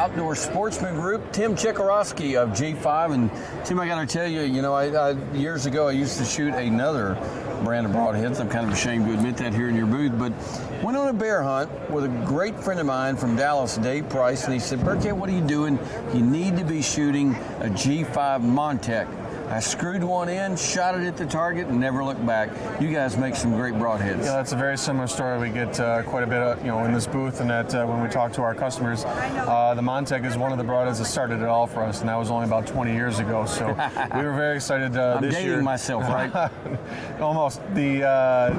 Outdoor Sportsman Group, Tim Checkeroski of G5. And Tim, I got to tell you, years ago I used to shoot another brand of broadheads. I'm kind of ashamed to admit that here in your booth, but went on a bear hunt with a great friend of mine from Dallas, Dave Price, and he said, Burkhead, what are you doing? You need to be shooting a G5 Montec. I screwed one in, shot it at the target, and never looked back. You guys make some great broadheads. Yeah, that's a very similar story. We get quite a bit, in this booth, and that when we talk to our customers, the Montec is one of the broadheads that started it all for us, and that was only about 20 years ago. So we were very excited I'm this year. dating myself, right? Almost. But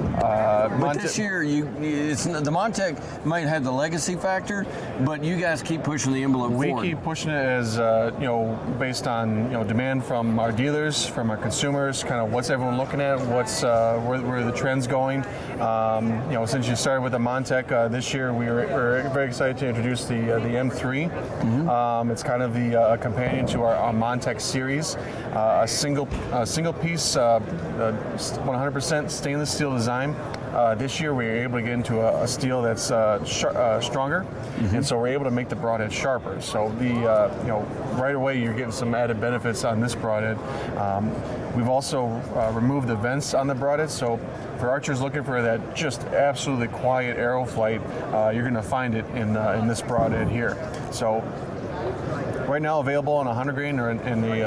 this year, the Montec might have the legacy factor, but you guys keep pushing the envelope forward. We keep pushing it as based on demand from our dealers, from our consumers, kind of what's everyone looking at, what's where the trend's going. Since you started with the Montec this year, we're very excited to introduce the M3. Mm-hmm. It's kind of the companion to our Montec series, a single piece, 100% stainless steel design. This year we were able to get into a steel that's stronger, mm-hmm. and so we're able to make the broadhead sharper. So right away you're getting some added benefits on this broadhead. We've also removed the vents on the broadhead, so for archers looking for that just absolutely quiet arrow flight, you're going to find it in this broadhead here. So right now available on a 100 grain or in the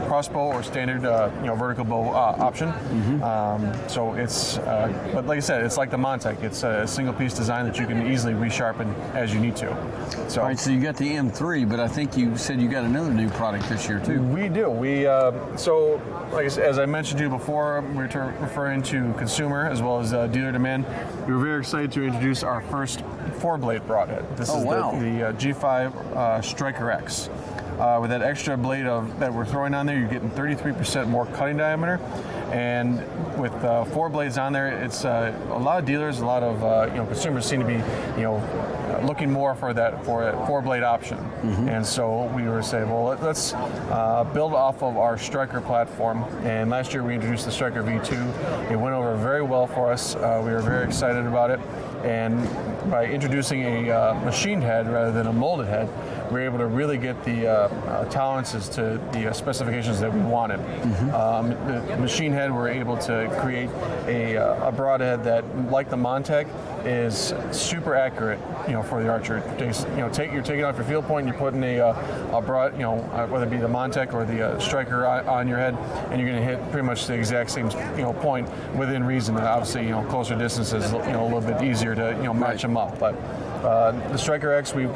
crossbow or standard vertical bow option. Mm-hmm. So it's, but like I said, it's like the Montec. It's a single piece design that you can easily resharpen as you need to. So, all right, so you got the M3, but I think you said you got another new product this year too. We do. So as I mentioned to you before, we're referring to consumer as well as dealer demand. We were very excited to introduce our first 4-blade broadhead. This is the G5 Striker X. With that extra blade that we're throwing on there, you're getting 33% more cutting diameter, and with 4 blades on there, it's a lot of dealers, a lot of consumers seem to be looking more for that 4-blade option. Mm-hmm. And so we were saying, well, let's build off of our Striker platform. And last year we introduced the Striker V2. It went over very well for us. We were very excited about it. And by introducing a machined head rather than a molded head, we're able to really get the tolerances to the specifications that we wanted. Mm-hmm. The machine head, we're able to create a broadhead that, like the Montec, is super accurate, for the archer. You're taking off your field point, and you're putting a broad, whether it be the Montec or the Striker on your head, and you're going to hit pretty much the exact same, point within reason. Obviously, closer distances, a little bit easier to, match them up. But the Striker X, we've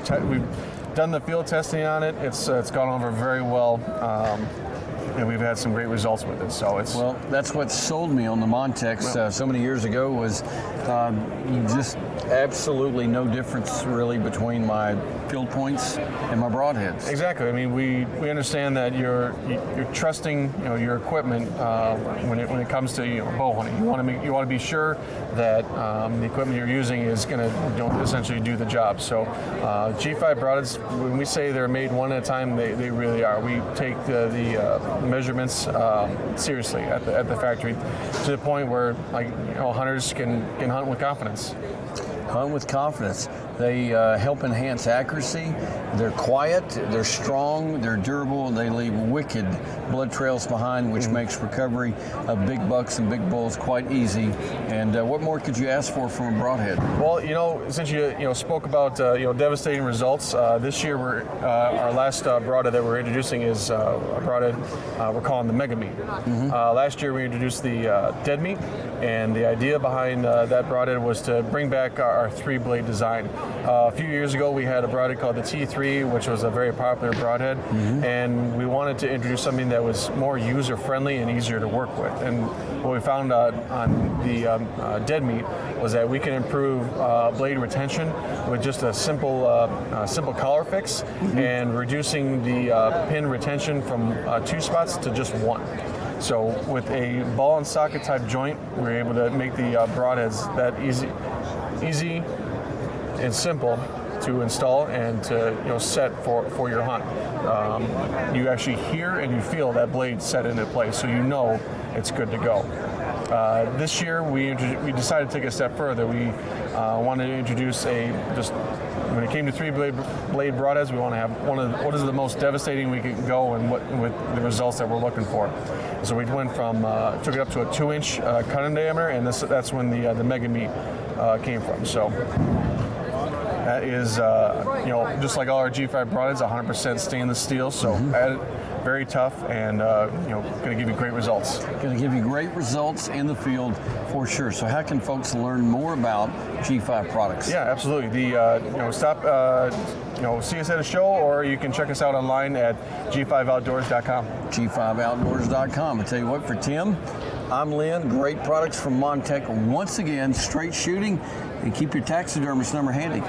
done the field testing on it. It's gone over very well, and we've had some great results with it. So well, that's what sold me on the Montecs so many years ago was just absolutely no difference really between my field points and my broadheads. Exactly. I mean, we understand that you're trusting your equipment when it comes to bow hunting. You want to be sure that the equipment you're using is going to essentially do the job. So G5 broadheads, when we say they're made one at a time, they really are. We take the measurements seriously at the factory to the point where hunters can hunt with confidence. Hunt with confidence. They help enhance accuracy. They're quiet, they're strong, they're durable, and they leave wicked blood trails behind, which makes recovery of big bucks and big bulls quite easy. And what more could you ask for from a broadhead? Well, since you spoke about devastating results, this year our last broadhead that we're introducing is a broadhead we're calling the MegaMeat. Mm-hmm. Last year we introduced the Dead Meat, and the idea behind that broadhead was to bring back our 3-blade design. A few years ago we had a broadhead called the T3, which was a very popular broadhead, mm-hmm. and we wanted to introduce something that was more user-friendly and easier to work with. And what we found on the Dead Meat was that we can improve blade retention with just a simple collar fix, mm-hmm. and reducing the pin retention from 2 spots to just 1. So with a ball and socket type joint, we're able to make the broadheads that easy and simple to install and to set for your hunt. You actually hear and you feel that blade set into place, so it's good to go. This year we decided to take a step further. We wanted to introduce a just when it came to blade broadheads, we want to have what is the most devastating we can go and with the results that we're looking for. So we went from took it up to a 2-inch cutting diameter, and that's when the MegaMeat came from. So that is just like all our G5 broadheads, 100% stainless steel. So very tough and going to give you great results. Going to give you great results in the field for sure. So how can folks learn more about G5 products? Yeah, absolutely. See us at a show, or you can check us out online at g5outdoors.com. G5outdoors.com. I tell you what, for Tim, I'm Lynn. Great products from Montech. Once again, straight shooting, and keep your taxidermist number handy.